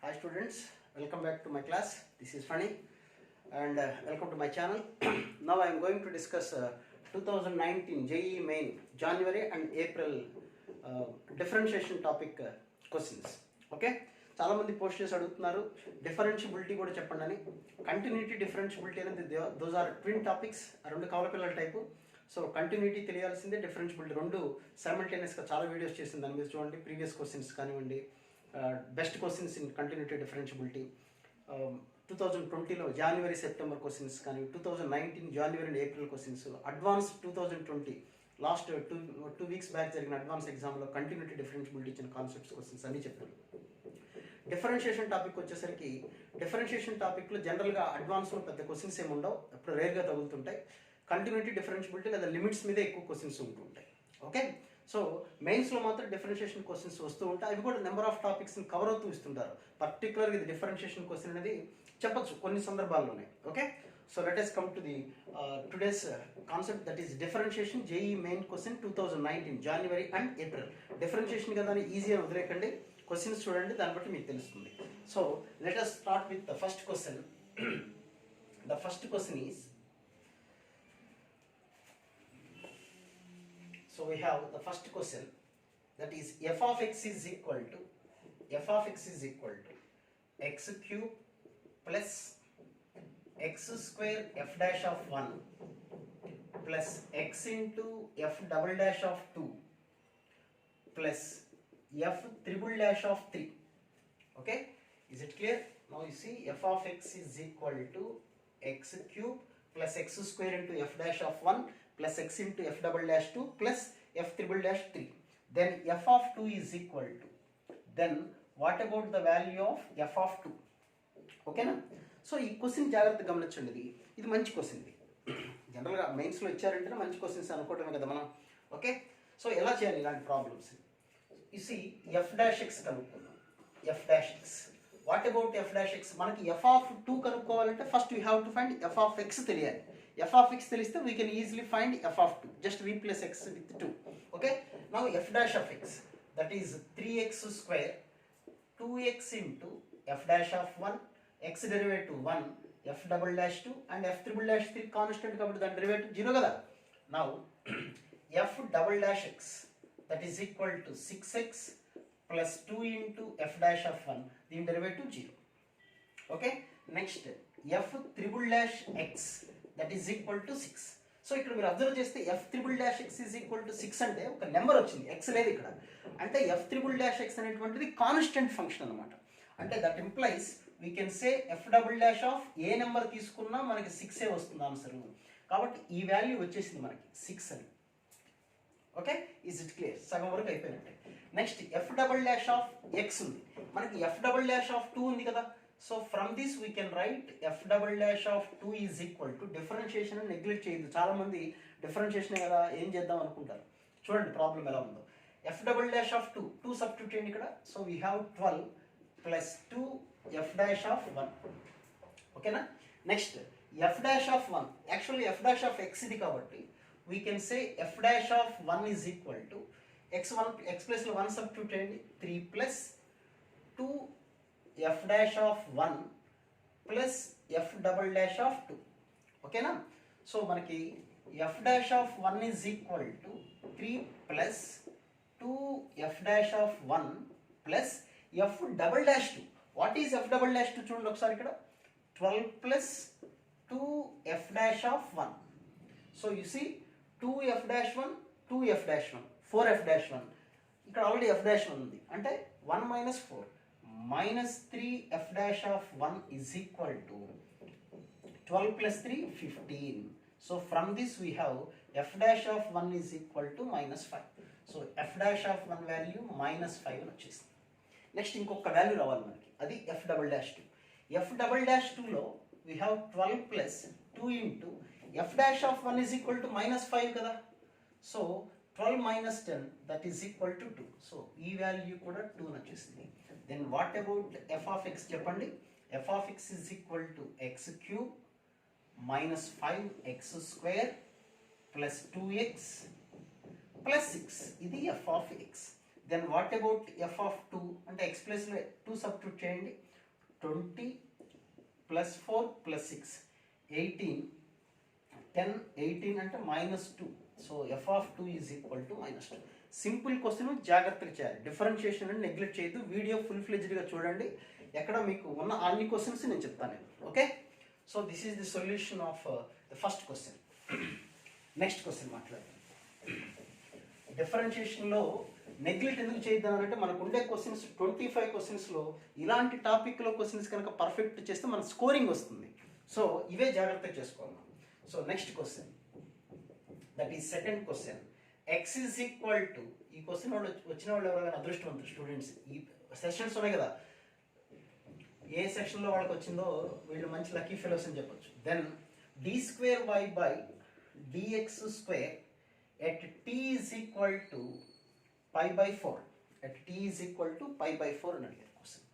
Hi students, welcome back to my class. This is Funny and welcome to my channel. Now I am going to discuss 2019 JEE main January and April differentiation topic questions. Okay, చాలా మంది post చేసి అడుగుతున్నారు differentiability కూడా చెప్పండి అని. Continuity differentiability అనేది those are twin topics, రెండు కవల పిల్లల టైపు. సో కంటిన్యూటీ తెలియాల్సిందే, డిఫరెన్షియబిలిటీ రెండు సైమల్టేనియస్గా చాలా వీడియోస్ చేసింది దాని మీద చూడండి. ప్రీవియస్ క్వశ్చన్స్ కానివ్వండి, best questions in continuity differentiability, 2020లో జనవరి సెప్టెంబర్ క్వశ్చన్స్ కానీ, 2019 January and April questions, advance 2020 last two weeks back జరిగిన అడ్వాన్స్ ఎగ్జామ్లో కంటిన్యూటీ డిఫరెన్షియబిలిటీ ఇచ్చిన కాన్సెప్ట్స్ క్వశ్చన్స్ అన్నీ చెప్తాను. డిఫరెన్షియేషన్ టాపిక్ వచ్చేసరికి డిఫరెన్షియేషన్ టాపిక్లో జనరల్గా అడ్వాన్స్లో పెద్ద క్వశ్చన్స్ ఏమి ఉండవు, ఎప్పుడు రేర్గా తగులుతుంటాయి. కంటిన్యూటీ డిఫరెన్షియబిలిటీ లేదా లిమిట్స్ మీద ఎక్కువ క్వశ్చన్స్ ఉంటుంటాయి. ఓకే, సో మెయిన్స్లో మాత్రం డిఫరెన్షియేషన్ క్వశ్చన్స్ వస్తూ ఉంటాయి. అవి కూడా నెంబర్ ఆఫ్ టాపిక్స్ని కవర్ అవుతూ ఇస్తుంటారు. పర్టికులర్గా ఇది డిఫరెన్షియేషన్ క్వశ్చన్ అనేది చెప్పచ్చు కొన్ని సందర్భాల్లోనే. Okay, so let us come to the today's concept, that is differentiation JEE main question 2019 January and April. Differentiation కదా అని ఈజీగా వదిలేకండి, క్వశ్చన్స్ చూడండి, దాన్ని బట్టి మీకు తెలుస్తుంది. So let us start with the first question. The first question is, so we have the first question, that is f of x is equal to x cube plus x square f dash of 1 plus x into f double dash of 2 plus f triple dash of 3. Okay, is it clear? Now you see f of x is equal to x cube plus x square into f dash of 1 plus x into f double dash 2 plus f triple dash 3. Then f of 2 is equal to, then what about the value of f of 2? ఓకేనా? So ఈ question జాగ్రత్తగా గమనించండి. ఇది మంచి question. ఇది జనరల్గా మెయిన్స్లో ఇచ్చారంటే మంచి క్వశ్చన్స్ అనుకోవటమే కదా మనం. ఓకే, సో ఎలా చేయాలి ఇలాంటి ప్రాబ్లమ్స్? ఇసి ఎఫ్ డాష్ ఎక్స్ కనుక్కుందాం. F dash x, what about f dash x? మనకి ఎఫ్ ఆఫ్ 2 కనుక్కోవాలంటే first you have to find f of x తెలియాలి. ఎఫ్ ఆఫ్ ఎక్స్ తెలిస్తే we can easily find f of 2. Just replace x with 2. Okay, now f dash of x, that is 3x square 2x into f dash of 1, x derivative 1, f double dash 2 and f triple dash 3 constant కాబట్టి దాని derivative 0 కదా. Now f double dash x, that is equal to 6x plus 2 into f dash of 1, దీని derivative 0. Okay, next f triple dash x, that is equal to 6. So ఇక్కడ మీరు observe చేస్తే f triple dash x is equal to 6 అంటే ఒక number వచ్చింది, x లేదు ఇక్కడ. అంటే f triple dash x అనేటువంటిది కాన్స్టెంట్ ఫంక్షన్ అనమాట. అంటే that implies we can say f double dash of A number తీసుకున్నా మనకి 6 వస్తుంది ఆన్సర్. కాబట్టి ఈ వాల్యూ వచ్చేసింది మనకి 6 అని. Okay, is it clear? సగం వరకు అయిపోయినట్టే. Next F double dash of X ఉంది, మనకి ఎఫ్ డబుల్ డాష్ ఆఫ్ 2 ఉంది కదా. So from this we can right F double dash of 2 is equal to, differentiation neglect చేయదు. చాలా మంది డిఫరెన్షియేషన్ కదా ఏం చేద్దాం అనుకుంటారు. చూడండి ప్రాబ్లం ఎలా ఉందో. F double dash of 2 substitute చేయండి ఇక్కడ. So we have 12 plus 2 f dash of 1. ఓకేనా? Next f dash of 1, actually f dash of x ఇది కాబట్టి we can say f dash of 1 is equal to x1, x ప్లస్లో 1 substitute చేయండి, 3 plus 2 f dash of 1 ప్లస్ f double dash of 2. ఓకేనా? So మనకి f dash of 1 is equal to 3 plus 2 f dash of 1 ప్లస్ f double dash 2. What is f double dash 2 చూడండి ఒకసారి ఇక్కడ. 12 plus 2 f dash of 1. So you see 2 f dash 1, 2 f dash 1, 4 f dash 1. ఇక్కడ already f dash 1 ఉంది, అంటే 1 minus 4 minus 3 f dash of 1 is equal to 12 plus 3 15. So from this we have f dash of 1 is equal to minus 5. So f dash of 1 value minus 5 అని వచ్చేసింది. Next ఇంకొక value రావాలి మనకి, అది f double dash 2. F double dash 2లో we have 12 plus 2 into f dash of 1 is equal to minus 5 కదా. So 12 minus 10, that is equal to 2. So ఈ value కూడా 2 అని వచ్చేసింది. Then what about f of x చెప్పండి. F of x is equal to x cube minus 5x square plus 2x plus 6. ఇది f of x. Then what about f of 2 అంటే X ప్లేస్లో 2 substitute చేయండి. 20 + 4 + 6 18 10 18 అంటే -2. So F of 2 is equal to -2. Simple question జాగ్రత్తగా చేయాలి. Differentiation అని neglect చేయొద్దు. Video full ఫ్లెజ్డ్గా చూడండి. ఎక్కడ మీకు ఉన్న అన్ని క్వశ్చన్స్ నేను చెప్తాను నేను. Okay, so this is the solution of the first question. Next question మాట్లాడదాం. డిఫరెన్షియేషన్లో నెగ్లెక్ట్ ఎందుకు చేద్దాం అంటే మనకు ఉండే క్వశ్చన్స్ 25 క్వశ్చన్స్లో ఇలాంటి టాపిక్లో క్వశ్చన్స్ కనుక పర్ఫెక్ట్ చేస్తే మన స్కోరింగ్ వస్తుంది. సో ఇవే జాగ్రత్తగా చేసుకోవాలి. So next question, that is second question. X is equal to, ఈ క్వశ్చన్ వాళ్ళు వచ్చిన వాళ్ళు ఎవరైనా అదృష్టవంతులు స్టూడెంట్స్. ఈ సెషన్స్ ఉన్నాయి కదా, ఏ సెక్షన్లో వాళ్ళకి వచ్చిందో వీళ్ళు మంచి లక్కీ ఫెలోస్ అని చెప్పొచ్చు. Then d²y/ dx² at t is equal to π/4. at t is equal to π/4 అని అడిగారు క్వశ్చన్.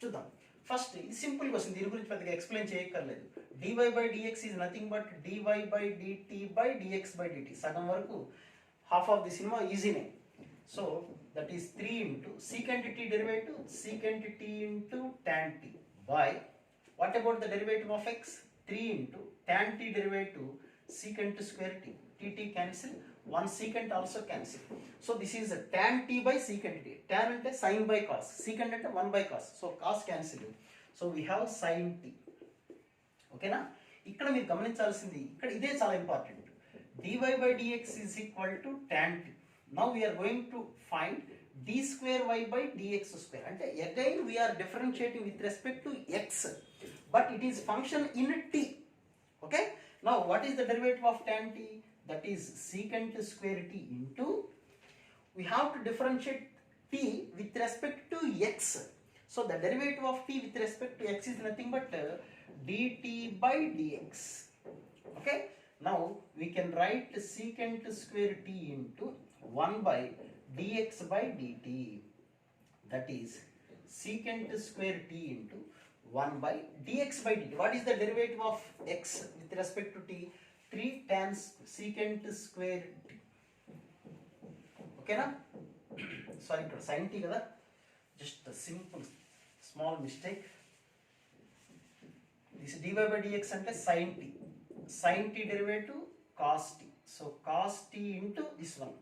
చూద్దాం. ఫస్ట్ ఇది సింపుల్ క్వశ్చన్, దీని గురించి పెద్దగా ఎక్స్ప్లెయిన్ చేయక్కర్లేదు. dy/dx is nothing but dy/dt/dx/dt. సగం వరకు హాఫ్ ఆఫ్ ది సినిమా ఈజీనే. So that is 3 into secant t derivative secant t into tan t by what about the derivative of x? 3 into tan t derivative secant square t. t cancel, 1 secant also cancel. So this is a tan t by secant t. Tan ante sin by cos, secant ante 1 by cos. So cos cancel. So we have sin t. ఓకేనా? ఇక్కడ మీరు గమనించాల్సింది, ఇక్కడ ఇదే చాలా important. dy/dx is equal to tan t. Now we are going to find d²y/dx². అంటే again we are differentiating with respect to x, but it is function in t. Okay? Now what is the derivative of tan t? That is secant square t into, we have to differentiate t with respect to x. So the derivative of t with respect to x is nothing but dt/dx. Okay? Now we can write secant square t into 1/dx/dt. That is secant square t into 1/dx/dt. What is the derivative of x with respect to t? 3 tan secant square t. ఓకేనా? Sorry, ఇక్కడ sin t కదా, just simple small mistake. This dy/dx అంటే sin t. sin t derivative cos t. So cos t into this one.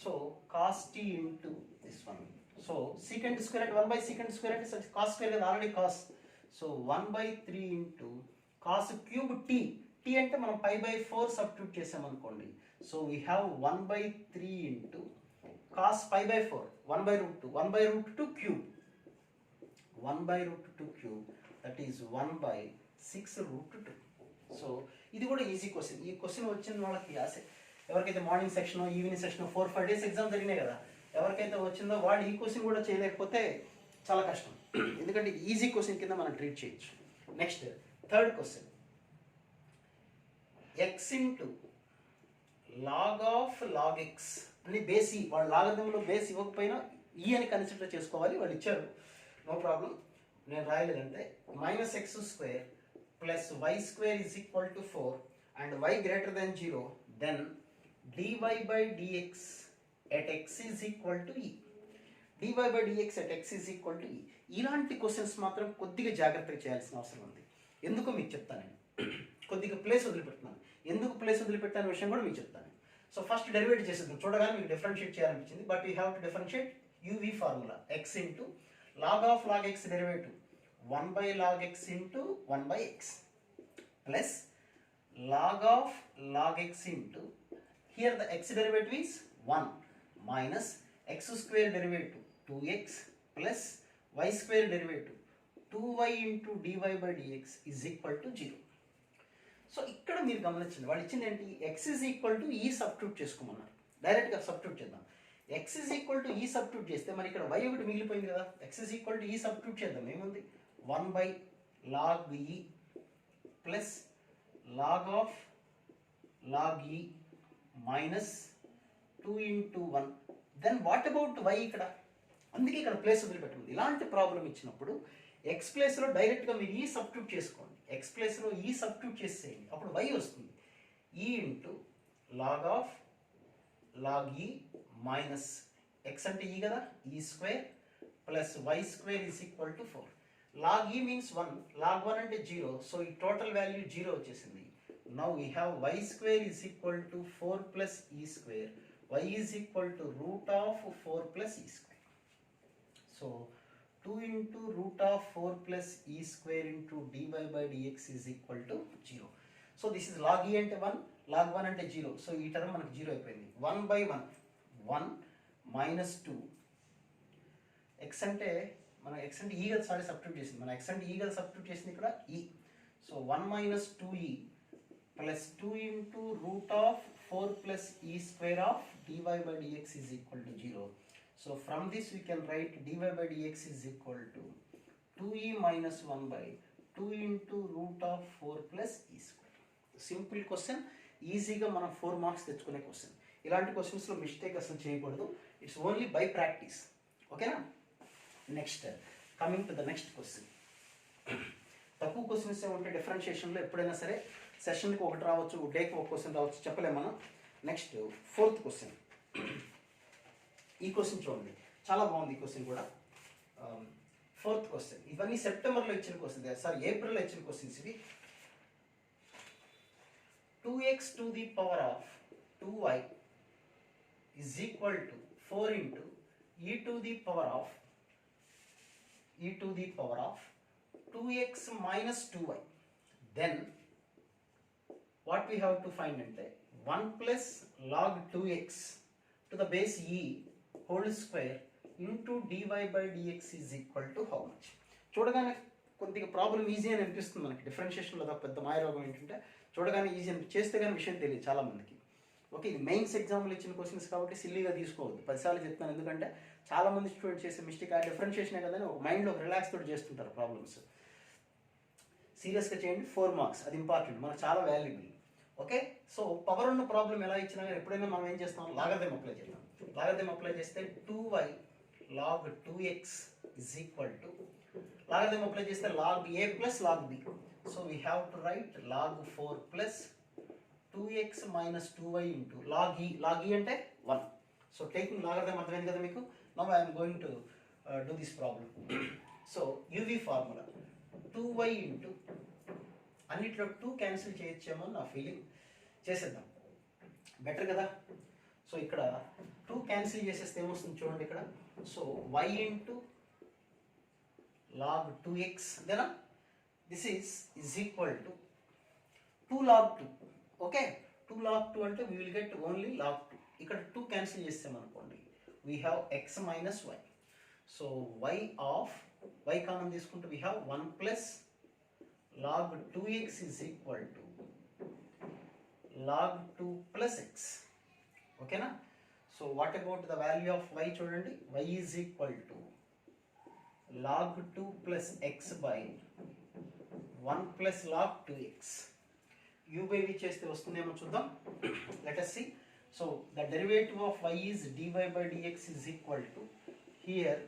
So cos t into this one. So secant square at 1/secant square అంటే cos square కదా, already cos. So 1/3 into cos cube t. t అంటే మనం π/4 substitute చేసామనుకోండి. So we have 1/3 into cos π/4 1/√2. 1/√2 cube, 1/√2 cube, that is 1/6√2. So ఇది కూడా easy question. ఈ question వచ్చిన వాళ్ళకి ఎవరికైతే morning section evening section 4-5 days exam జరిగినాయి కదా, ఎవరికైతే వచ్చిందో వాళ్ళు ఈ క్వశ్చన్ కూడా చేయలేకపోతే చాలా కష్టం. ఎందుకంటే ఈజీ క్వశ్చన్ కింద మనం ట్రీట్ చేయొచ్చు. Next third question, x into log of log x అని బేస్ ఈ, వాళ్ళు లాగరిథంలో బేస్ ఇవ్వకపోయినా ఈ అని కన్సిడర్ చేసుకోవాలి. వాళ్ళు ఇచ్చారు, నో ప్రాబ్లం, నేను రాయలేదంటే -x² plus y² is equal to 4 and y greater than 0, then dy/dx at x is equal to e. dy/dx at x is equal to e. ఇలాంటి క్వశ్చన్స్ మాత్రం కొద్దిగా జాగ్రత్తగా చేయాల్సిన అవసరం ఉంది. ఎందుకో మీకు చెప్తాను నేను. కొద్దిగా ప్లేస్ వదిలిపెడుతున్నాను. ఎందుకు ప్లేస్ వదిలిపెట్టాను విషయం కూడా మీకు చెప్తాను. సో ఫస్ట్ డెరివేట్ చేసేద్దాం. చూడగానే మీకు డిఫరెన్షియేట్ చేయాలనిపించింది, but you have to differentiate uv formula. x into log of log x derivative 1/log x into 1/x plus log of log x into, here the x derivative is 1 minus x square derivative 2x plus y square derivative 2y into dy/dx is equal to 0. So ఇక్కడ మీరు గమనించండి, వాళ్ళు ఇచ్చింది ఏంటి, x is equal to e substitute చేసుకోమన్నారు. డైరెక్ట్గా substitute చేద్దాం. x is equal to e substitute చేస్తే మరి ఇక్కడ y ఒకటి మిగిలిపోయింది కదా, x is equal to e substitute చేద్దాం. ఏముంది, 1/log e plus log of log e minus 2 into 1. Then what about y ఇక్కడ? అందుకే ఇక్కడ ప్లేస్ వదిలిపెట్టింది. ఇలాంటి ప్రాబ్లం ఇచ్చినప్పుడు ఎక్స్ ప్లేస్లో డైరెక్ట్గా మీరు ఈ సబ్స్టిట్యూట్ చేసుకోండి. ఎక్స్ ప్లేస్లో ఈ సబ్స్టిట్యూట్ చేసేయండి, అప్పుడు y వస్తుంది. ఈ ఇంటూ లాగ్ ఆఫ్ లాగ్ ఈ మైనస్ x అంటే e కదా, e square plus y square is equal to 4. Log e means 1, log 1 అంటే 0, so ఈ total value 0 వచ్చేసింది. Now we have y square is equal to 4 plus e square, y is equal to root of 4 plus e square. So 2 into root of 4 plus e square into dy by dx is equal to 0. So this is log e అంటే 1, log 1 అంటే 0, so ఈ term మనకు 0 అయిపోయింది. 1 by 1, 1 minus 2, x అంటే మన x అంటే e కదా, sorry substitute చేసింది, మన x అంటే e కదా సబ్స్టిట్యూట్ చేసింది ఇక్కడ e. So 1 minus 2e plus 2 into root of 4 plus e square of dy by dx is equal to 0. So from this we can write dy by dx is equal to 2e minus 1 by 2 into root of 4 plus e square. Simple question, ఈజీగా మనం 4 marks తెచ్చుకునే question. ఇలాంటి క్వశ్చన్స్లో mistake అసలు చేయకూడదు, it's only by practice. ఓకేనా? Next coming to the next question. తక్కువ questions ఉంటే డిఫరెన్షియేషన్లో ఎప్పుడైనా సరే సెషన్కి ఒకటి రావచ్చు, డేకి ఒక క్వశ్చన్ రావచ్చు, చెప్పలేము మనం. Next 4th question. ఈ క్వశ్చన్ చూడండి, చాలా బాగుంది ఈ క్వశ్చన్ కూడా. 4th question. ఇవన్నీ సెప్టెంబర్లో ఇచ్చిన క్వశ్చన్, సారీ ఏప్రిల్లో ఇచ్చిన క్వశ్చన్స్ ఇవి. 2x to the power of 2y is equal to 4 into e to the power of 2x minus 2y. Then what we have to find ante 1 plus log 2x to the base e whole square into dy by dx is equal to how much. చూడగానే కొద్దిగా problem easy అని అనిపిస్తుంది మనకి, డిఫరెన్షియేషన్లో పెద్ద మాయరోగం ఏంటంటే చూడగానే easy అని, చేస్తే కానీ విషయం తెలియదు చాలామందికి. ఓకే, ఇది మెయిన్స్ ఎగ్జామ్లో ఇచ్చిన క్వశ్చన్స్ కాబట్టి సిల్లీగా తీసుకోవద్దు, 10 సార్లు చెప్తాను. ఎందుకంటే చాలామంది స్టూడెంట్స్ చేసే మిస్టేక్ ఆ డిఫరెన్షియేషనే కదని ఒక మైండ్లో రిలాక్స్ తోటి చేస్తుంటారు ప్రాబ్లమ్స్. సీరియస్గా చేయండి, 4 మార్క్స్, అది ఇంపార్టెంట్, మనకు చాలా వాల్యుబుల్. ఓకే, సో పవర్ ఉన్న ప్రాబ్లం ఎలా ఇచ్చినా కానీ ఎప్పుడైనా మనం ఏం చేస్తాం, లాగరిథం అప్లై చేద్దాం. లాగరిథం అప్లై చేస్తే 2y log 2x is equal to, logarithm apply చేస్తే log a plus log b. So we have to right log 4 plus 2x minus 2y into log e. log e అంటే 1. So taking logarithm అర్థమైంది కదా మీకు. Now I'm going to do this problem. So UV formula 2y into, అన్నిట్లో 2 cancel చేయొచ్చేమో నా feeling, చేసేద్దాం better కదా. So ఇక్కడ 2 cancel చేసేస్తే ఏమొస్తుంది చూడండి ఇక్కడ. So y into log 2x, దేనా this is equal to 2 log 2. Okay, 2 log 2 అంటే we will get only log 2. ఇక్కడ 2 క్యాన్సిల్ చేస్తామనుకోండి, we have x minus y. So y of y common తీసుకుంటే we have 1 plus log 2x is equal to log 2 plus x. ఓకేనా? So what about the value of y చూడండి, y is equal to log 2 plus x by 1 plus log 2x. u by v చేస్తే వస్తుందేమో చూద్దాం. let us see. So the derivative of y is dy by dx is equal to, here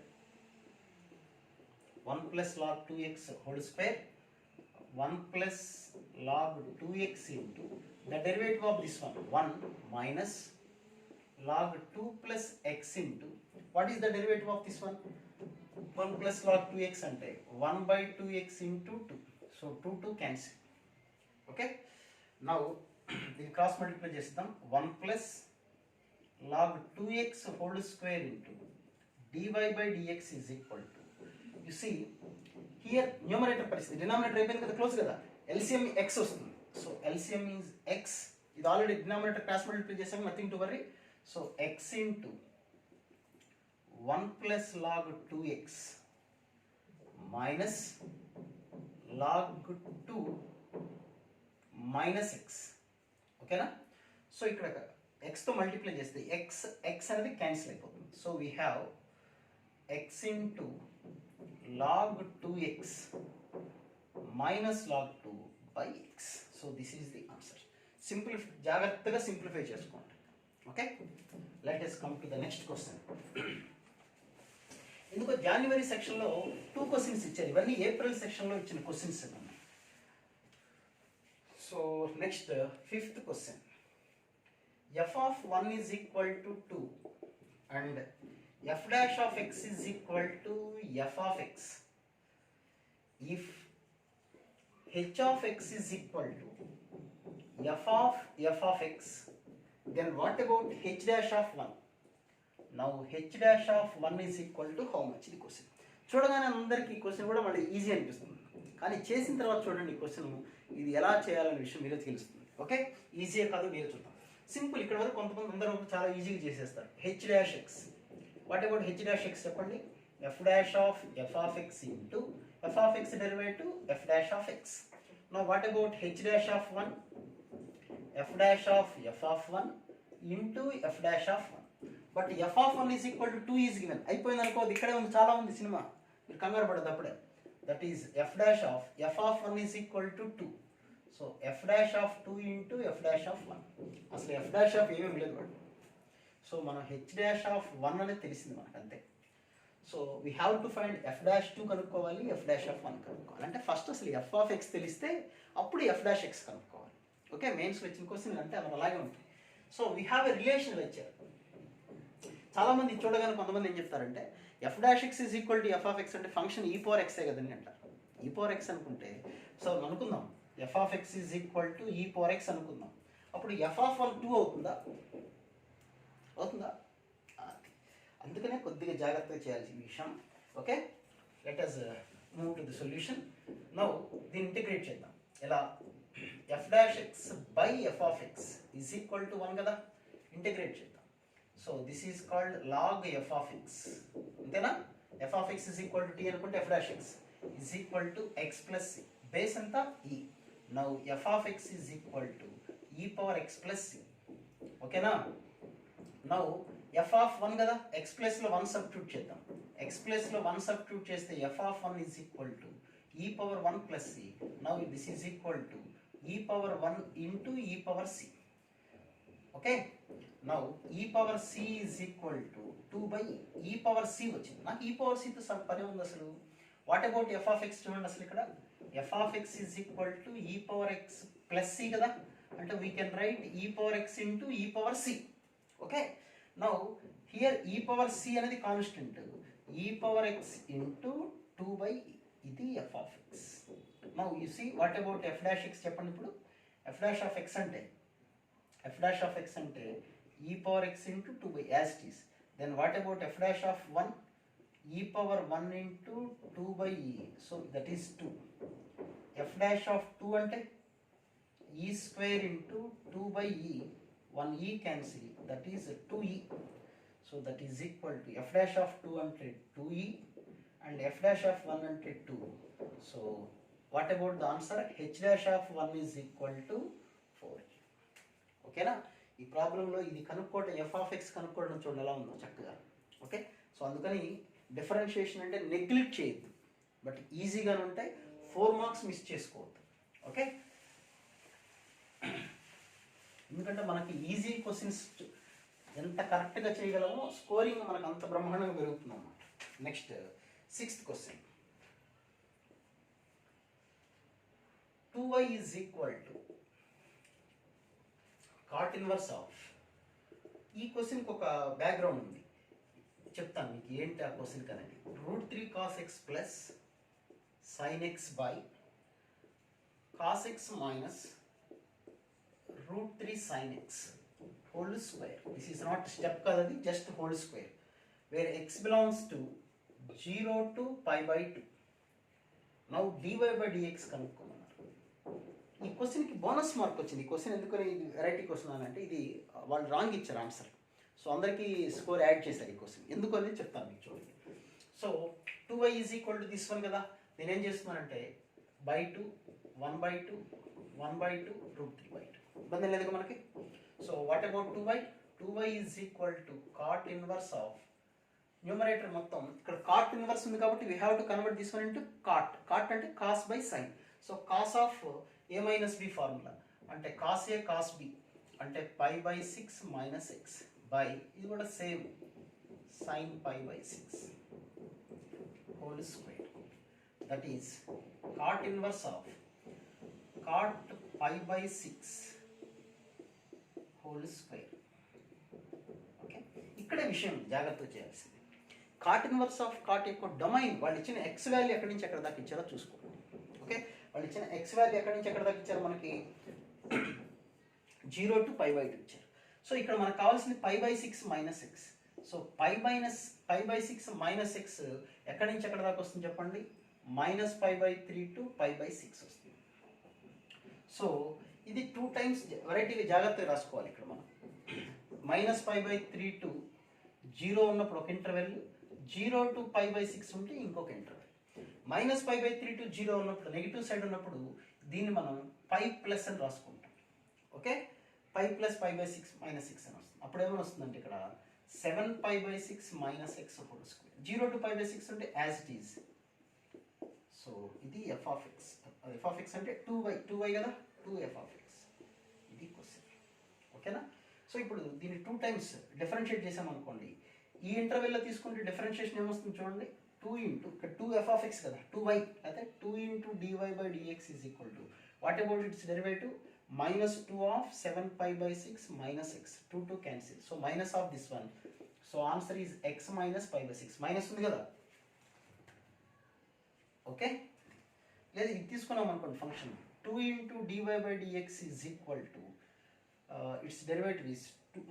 1 plus log 2x whole square 1 plus log 2x into the derivative of this one 1 minus log 2 plus x into, what is the derivative of this one? 1 plus log 2x ante 1 by 2x into 2. So 2 cancel. Okay, now the cross multiply చేద్దాం. 1 plus log 2x whole square into dy by dx is equal to, you see here numerator పరిస్థితి, denominator అయిపోయింది కదా, close కదా, LCM x వస్తుంది. So LCM is x, ఇది already denominator cross multiply చేసాం, nothing to worry. So x into 1 plus log 2x minus log 2 minus x. ఓకేనా? So ఇక్కడ x తో మల్టిప్లై చేస్తే x అనేది క్యాన్సిల్ అయిపోతుంది. So we have x into log 2x minus log 2 by x. So this is the answer. జాగ్రత్తగా simplify చేసుకోండి. Okay, let us come to the next question. ఎందుకో జనవరి సెక్షన్లో 2 క్వశ్చన్స్ ఇచ్చారు, ఇవన్నీ ఏప్రిల్ సెక్షన్లో ఇచ్చిన క్వశ్చన్స్ ఉన్నాయి. So next 5th question. f of 1 is equal to 2 and f dash of x is equal to f of x. If h of x is equal to f of x, then what about h dash of 1? Now h dash of 1 is equal to how much? ఇది question చూడగానే అందరికీ ఈ question కూడా మళ్ళీ easy అనిపిస్తుంది, కానీ చేసిన తర్వాత చూడండి ఈ క్వశ్చన్ ఇది ఎలా చేయాలనే విషయం మీరే తెలుస్తుంది. ఓకే, ఈజీయే కాదు మీరే చూద్దాం. సింపుల్, ఇక్కడ వరకు కొంతమంది అందరూ చాలా ఈజీగా చేసేస్తారు. H dash x, what about h dash x చెప్పండి? F dash of f of x into f of x derivative f dash of x. Now what about h dash of 1? F dash of f of 1 into f dash of 1. But f of 1 is equal to 2 is given. అయిపోయింది అనుకోదు, ఇక్కడే ఉంది, చాలా ఉంది cinema, మీరు కంగారు పడదు అప్పుడే. That is F dash of f of 1 is equal to 2. So f dash of 2 into f dash of 1. అసలు ఎఫ్ డాష్ ఆఫ్ ఏమేమి లేదు వాడు. సో మనం హెచ్ డాష్ ఆఫ్ 1 అనేది తెలిసింది మనకు, అంతే. So we have to find F dash 2 కనుక్కోవాలి, ఎఫ్ డాష్ ఆఫ్ 1 కనుక్కోవాలి. అంటే ఫస్ట్ అసలు ఎఫ్ ఆఫ్ ఎక్స్ తెలిస్తే అప్పుడు ఎఫ్ డాష్ ఎక్స్ కనుక్కోవాలి. ఓకే, మెయిన్స్ వచ్చిన క్వశ్చన్ అంటే అది అలాగే ఉంటుంది. So we have a relation వచ్చారు. చాలామంది చూడగానే కొంతమంది ఏం చెప్తారంటే F dash x is equal to F of x అంటే ఫంక్షన్ ఈ పవర్ ఎక్సే కదండి అంటారు. ఈ పవర్ ఎక్స్ అనుకుంటే, సో అనుకుందాం F of x is equal to e power X అనుకుందాం. అప్పుడు ఎఫ్ ఆఫ్ 1 2 అవుతుందా? అవుతుందా? అందుకనే కొద్దిగా జాగ్రత్తగా చేయాల్సిన విషయం. Okay, let us move to the solution. Now దీన్ని ఇంటిగ్రేట్ చేద్దాం. ఎలా? F dash x by f of x is equal to 1 కదా, ఇంటిగ్రేట్ చేద్దాం. So this is called log f of x, అంతేనా? F of x is equal to t అనుకుంటే f dash x is equal to x plus c, base అంతా e. Now f of x is equal to e power x plus C. ఓకేనా? Now f of 1 కదా, X ప్లస్లో 1 substitute చేద్దాం. X ప్లస్లో 1 substitute చేస్తే f of 1 is equal to e power 1 plus c. Now this is equal to e power 1 into e power c. Okay, now e power c is equal to 2 by e power c వచ్చింది. నాకు e power సితో some పని ఉంది అసలు. What about f of x చూడండి, అసలు ఇక్కడ f of x is equal to e power x plus c కదా, అంటే we can write e power x into e power c. Okay, now here e power c అనేది constant, e power x into 2 by ఇది f of x. Now you see what about f dash x చెప్పండి. ఇప్పుడు f dash of x అంటే e power x into 2 by as it is. Then what about f dash of 1? E power 1 into 2 by e, so that is 2. F dash of 2 అంటే ఈ square into 2 by ఈ, 1 ఈ cancel, that is 2e. So that is equal to F dash of 2 అంటే 2e and F dash of 1 అంటే 2. So what about the answer? H dash of 1 is equal to 4e. ఓకేనా? ఈ ప్రాబ్లంలో ఇది కనుక్కోవడం, F of X కనుక్కోవడం చూడండి ఎలా ఉందో చక్కగా. ఓకే, సో అందుకని డిఫరెన్షియేషన్ అంటే నెగ్లెక్ట్ చేయొద్దు, బట్ ఈజీగానే ఉంటాయి, 4 మార్క్స్ మిస్ చేసుకోవద్దు. ఓకే, ఎందుకంటే మనకి ఈజీ క్వశ్చన్స్ ఎంత కరెక్ట్గా చేయగలమో స్కోరింగ్ మనకు అంత బ్రహ్మాండంగా పెరుగుతుంది అన్నమాట. Next 6th question. 2y is equal to cot inverse of. ఈ క్వశ్చన్కి ఒక బ్యాక్గ్రౌండ్ ఉంది, చెప్తాను మీకు ఏంటి ఆ క్వశ్చన్ కదండి. √3 cos x plus sin x by cos x minus √3 sin x whole square. This is not step కదది, just whole square, where x belongs to 0 to π/2. Now dy by dx కనుక్కున్నాను. ఈ క్వశ్చన్కి బోనస్ మార్క్ వచ్చింది. ఈ question ఎందుకని ఇది variety question అని అంటే ఇది వాళ్ళు రాంగ్ ఇచ్చారు ఆన్సర్, సో అందరికీ స్కోర్ యాడ్ చేశారు ఈ క్వశ్చన్. ఎందుకు అనేది చెప్తాను మీకు చూడండి. So 2y is equal to this 1 కదా, నేను ఏం చేస్తున్నానంటే /2 1/2 1/2 √3/2. ఇబ్బంది లేదు మనకి. So what about 2y? 2y is equal to cot inverse of numerator మొత్తం ఇక్కడ కాట్ ఇన్వర్స్ ఉంది కాబట్టి we have to convert this 1 into cot. Cot అంటే cos by sine. So cos of a minus b formula అంటే cos a cos b అంటే π/6 minus x by ఇది కూడా same sin π/6 whole square. That is cot inverse of cot π/6 whole square. Okay, ఇక్కడే విషయం జాగ్రత్త చేయాల్సింది. Cot inverse of cot యొక్క domain వాళ్ళు ఇచ్చిన ఎక్స్ వాల్యూ ఎక్కడి నుంచి ఎక్కడ దాకా ఇచ్చారో చూసుకోండి. ఓకే, వాళ్ళు ఇచ్చిన ఎక్స్ వాల్యూ ఎక్కడి నుంచి ఎక్కడ దాకా ఇచ్చారు మనకి 0 to π/2 ఇచ్చారు. సో ఇక్కడ మనకు కావాల్సింది π/6 మైనస్ ఎక్స్. సో π/6 మైనస్ ఎక్స్ ఎక్కడి నుంచి ఎక్కడ దాకా వస్తుంది చెప్పండి, -π/3 to π/6 వస్తుంది. సో ఇది 2 టైమ్స్ వెరైటీగా జాగ్రత్తగా రాసుకోవాలి. ఇక్కడ మనం -π/3 to 0 ఉన్నప్పుడు ఒక ఇంటర్వెల్, 0 to π/6 ఉంటే ఇంకొక ఇంటర్వెల్. -π/3 to 0 ఉన్నప్పుడు నెగిటివ్ సైడ్ ఉన్నప్పుడు దీన్ని మనం π ప్లస్ అని రాసుకుంటాం. ఓకే, π ప్లస్ π/6 మైనస్ 6 అని వస్తుంది. అప్పుడు ఏమైనా వస్తుందంటే ఇక్కడ 7π/6 minus x whole square. 0 to π/6 అంటే యాజ్ ఇట్ ఈజ్. సో ఇది ఎఫ్ ఆఫ్ ఎక్స్ అంటే 2y కదా, 2f(x). ఇది క్వశ్చన్. ఓకేనా? సో ఇప్పుడు దీన్ని 2 టైమ్స్ డిఫరెన్షియేట్ చేసామనుకోండి, ఈ ఇంటర్వెల్లో తీసుకుంటే డిఫరెన్షియేషన్ ఏమొస్తుంది చూడండి, 2 ఇంటూ ఇక్కడ 2f(x) కదా, 2y అయితే 2 into dy/dx is equal to what about it's derivative -2 of 7π/6 minus x. 2 cancel. So minus of this one. So answer is x minus π/6. Minus ఉంది కదా. ఓకే, లేదా ఇది తీసుకున్నాం అనుకోండి function 2 into dy/dx is equal to its derivative is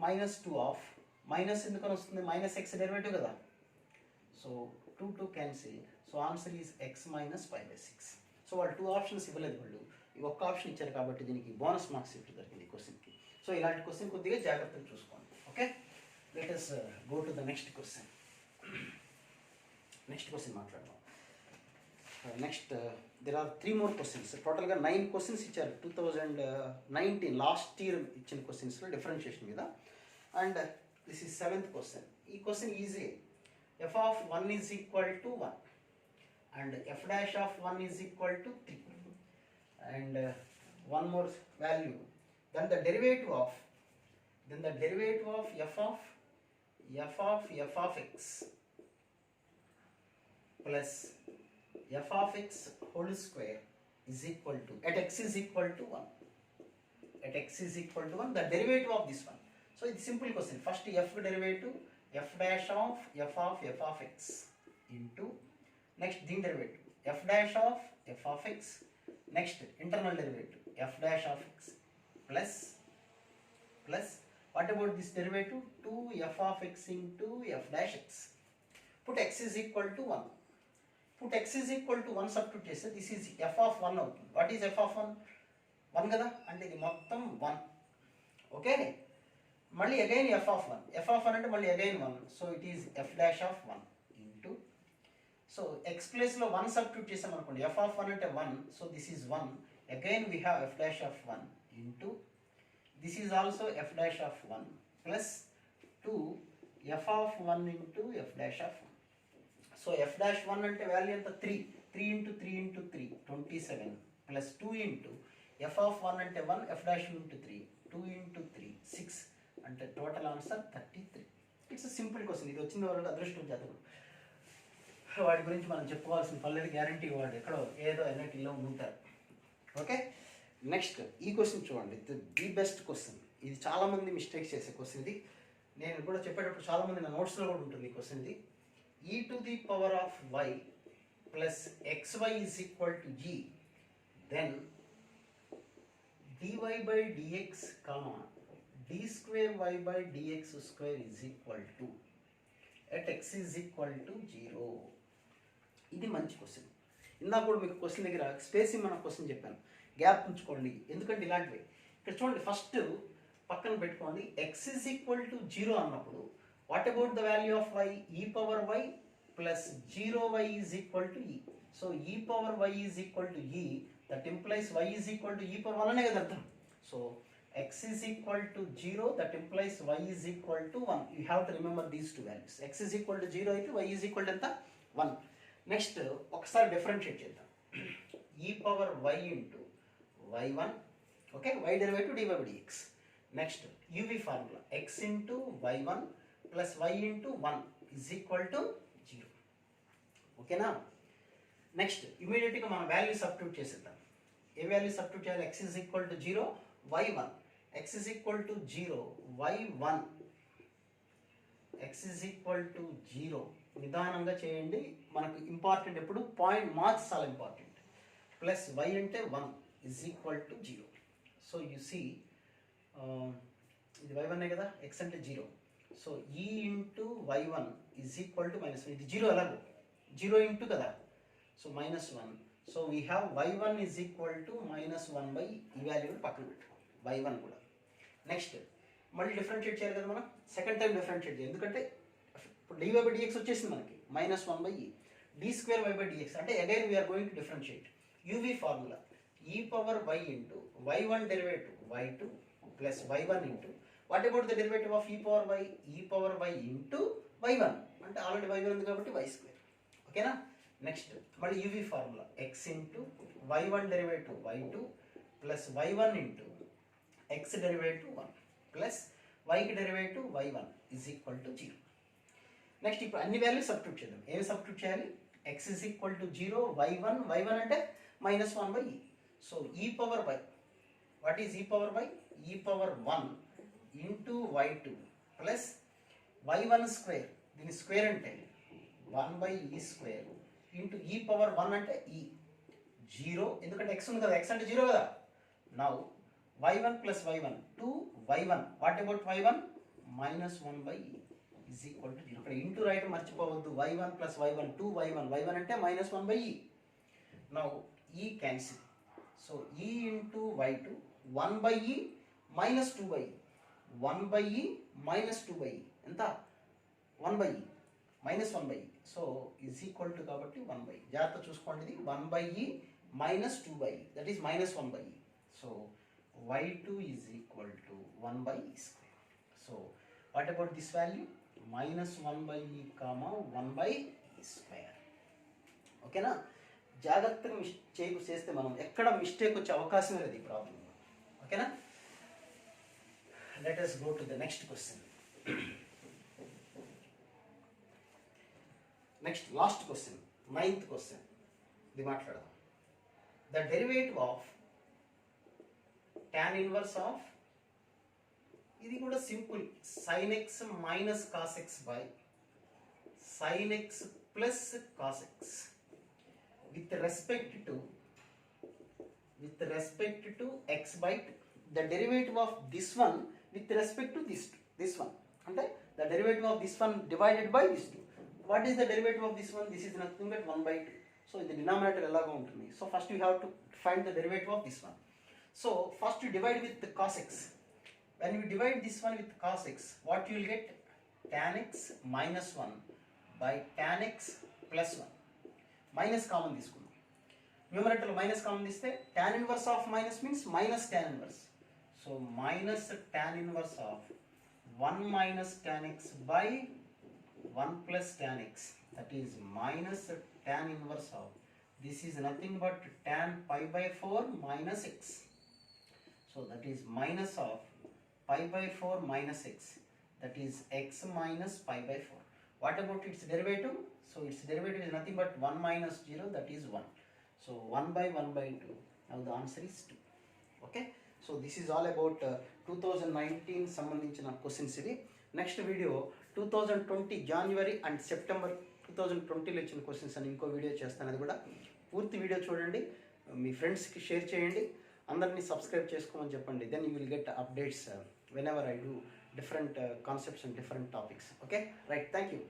-2 of minus ఎందుకని వస్తుంది, minus x derivative కదా. So 2 cancel. So answer is x minus π/6. సో వాళ్ళు 2 ఆప్షన్స్ ఇవ్వలేదు, వాళ్ళు ఈ ఒక్క ఆప్షన్ ఇచ్చారు కాబట్టి దీనికి బోనస్ మార్క్స్ ఇవ్వడం జరిగింది క్వశ్చన్కి. సో ఇలాంటి క్వశ్చన్ కొద్దిగా జాగ్రత్తగా చూసుకోండి. Okay, let us go to the next question. Next question మాట్లాడదాం. Next there are 3 more questions. టోటల్గా 9 క్వశ్చన్స్ ఇచ్చారు 2019 లాస్ట్ ఇయర్ ఇచ్చిన క్వశ్చన్స్లో డిఫరెన్షియేషన్ మీద. And this is 7th question. ఈ question easy. f(1) is equal to 1 and f'(1) is equal to 3 and one more value, then the derivative of f of x plus f of x whole square is equal to, at x is equal to 1, the derivative of this one. So it's simple question. First f derivative f of x into next din derivative f of x, next internal derivative f' of x plus what about this derivative 2f of x into f'(x). Put x is equal to 1. Put x is equal to 1 substitute చేస్తే this is f of 1 అవుతుంది. What is f of 1? 1 కదా, అంటే ఇది మొత్తం 1. Okay, మళ్ళీ again f of 1 అంటే మళ్ళీ again 1. So it is f' of 1 into, so x ప్లేస్లో 1 సబ్స్టిట్యూట్ చేసాం అనుకోండి, f of 1 అంటే 1. So this is 1. Again we have f' of 1 into this is also f' of 1 plus 2 f of 1 into f' of 1. So f'(1) అంటే value ఎంత 3 into 3 into 3 27 plus 2 into f of 1 అంటే 1 f' into 3 2 into 3 6 అంటే total answer 33. It's simple question. ఇది వచ్చిన వాళ్ళు అదృష్టం జాతకుడు. వాడి గురించి మనం చెప్పుకోవాల్సిన పర్లేదు, గ్యారంటీ వాడు ఎక్కడో ఏదో ఎన్ఐటీలో ఉంటారు. ఓకే, నెక్స్ట్ ఈ క్వశ్చన్ చూడండి, ది బెస్ట్ క్వశ్చన్. ఇది చాలామంది మిస్టేక్స్ చేసే క్వశ్చన్. ఇది నేను కూడా చెప్పేటప్పుడు చాలామంది నా నోట్స్లో కూడా ఉంటుంది ఈ క్వశ్చన్. ఇది e⁻y plus xy is equal to g, then dy/dx d²y/dx² is equal to at x is equal to 0. ఇది మంచి క్వశ్చన్. ఇందాక కూడా మీకు క్వశ్చన్ దగ్గర స్పేసింగ్ మన క్వశ్చన్ చెప్పాను, గ్యాప్ ఉంచుకోండి. ఎందుకంటే ఇలాంటివి ఇక్కడ చూడండి, ఫస్ట్ పక్కన పెట్టుకోండి. x is equal to 0 అన్నప్పుడు what about the value of y, e⁻y plus 0y is equal to e. So e⁻y is equal to e, that implies y is equal to e⁻1 అనే కదా అర్థం. So x is equal to 0, that implies y is equal to 1. You have to remember these two values. X is equal to 0 అయితే y is equal to ఎంత 1. Next ఒకసారి differentiate చేద్దాం. e⁻y into y1, okay, y derivative dy/dx. Next uv formula x into y1 plus y into 1 is equal to 0. ఓకేనా? Next ఇమీడియట్గా మనం value substitute చేసేద్దాం. ఏ value substitute చేయాలి? x is equal to 0, y1. x is equal to 0, y1. x is equal to 0, నిదానంగా చేయండి. మనకు important ఎప్పుడు point marks చాలా ఇంపార్టెంట్. ప్లస్ వై అంటే 1 is equal to 0. So you see ఇది y1 కదా, x అంటే 0. సో ఈ into y1 is equal to -1. ఇది 0 ఎలాగో 0 ఇంటూ కదా, so -1. So we have y1 is equal to -1 by ఈ వాల్యూని పక్కన పెట్టు y1 కూడా. నెక్స్ట్ మళ్ళీ డిఫరెన్షియేట్ చేయాలి కదా మనం, సెకండ్ టైం డిఫరెన్షియేట్ చేయాలి. ఎందుకంటే ఇప్పుడు dy by dx వచ్చేసింది మనకి -1 బై ఈ d2y/dx. అంటే again we are going to differentiate. uv formula e power y into y1 derivative y2 plus y1 into what about the derivative of e power y into y1, అంటే already y1 ఉంది కాబట్టి y2. ఓకేనా. Next మళ్ళీ uv formula x into y1 derivative y2 plus y1 into x derivative 1 plus yకి derivative y1 is equal to 0. Next ఇప్పుడు అన్ని values substitute చేద్దాం. ఏమి సబ్స్టిట్యూట్ చేయాలి? x is equal to 0, y1 అంటే -1 బై ఈ. సో ఈ power y, what is ఈ power y? ఈ power 1 into y2 plus y1 square, దీని స్క్వేర్ అంటే 1 by e square into e power 1 అంటే ఈ 0, ఎందుకంటే x ఉంది కదా, x అంటే 0 కదా. Now y1 plus y1 2y1, what about y1? -1 by ఈ ఈజ్ ఈక్వల్ టు 0. ఇక్కడ ఇంటూ రైట్ మర్చిపోవద్దు. y1 plus y1 2y1, y1 అంటే -1 బై ఈ. నౌ ఈ క్యాన్సిల్. సో ఈ ఇంటూ y2 1 బై ఈ -2 బై ఈ, 1 బై ఈ -2 బై ఈ ఎంత? 1 బై ఈ -1 by e. So is equal to కాబట్టి 1 బై ఈ. జాగ్రత్త చూసుకోండి, ఇది 1 బై ఈ -2 by e, that is -1 by e. So y2 is equal to 1 by e square. So what about this value? -1 by e comma 1 by e square. ఓకేనా. జాగ్రత్తగా చేస్తే మనం ఎక్కడ మిస్టేక్ వచ్చే అవకాశం లేదు ఈ ప్రాబ్లం. ఓకేనా. Let us go to the next question. Next last question, 9th question. ఇది మాట్లాడదాం. The derivative of tan inverse of, ఇది కూడా simple, sin x minus cos x by sin x plus cos x with respect to x by 2. The derivative of this one with respect to this one, అంటే the derivative of this one divided by this 2. What is the derivative of this one? This is nothing but 1 by 2. So in the denominator ఎలాగో ఉంటుంది. So first you have to find the derivative of this one. So first you divide with the cos x. When you divide this one with cos x, what you will get? Tan x minus 1 by tan x plus 1. Minus common తీసుకుందాం. న్యూమరేటర్లో minus common తీస్తే tan inverse of minus means minus tan inverse. So minus tan inverse of 1 minus tan x by 1 plus tan x, that is minus tan inverse of, this is nothing but tan pi by 4 minus x. So that is minus of pi by 4 minus x, that is x minus pi by 4. What about its derivative? So its derivative is nothing but 1 minus 0, that is 1. So 1 by 1 by 2. Now the answer is 2. Okay. So this is all about 2019 సంబంధించిన questions ఇవి. Next video 2020 January and September 2020లో ఇచ్చిన questions అని ఇంకో video చేస్తాను. అది కూడా పూర్తి వీడియో చూడండి, మీ ఫ్రెండ్స్కి షేర్ చేయండి, అందరినీ సబ్స్క్రైబ్ చేసుకోమని చెప్పండి. Then you will get updates whenever I do different concepts and different topics. Okay, right, thank you.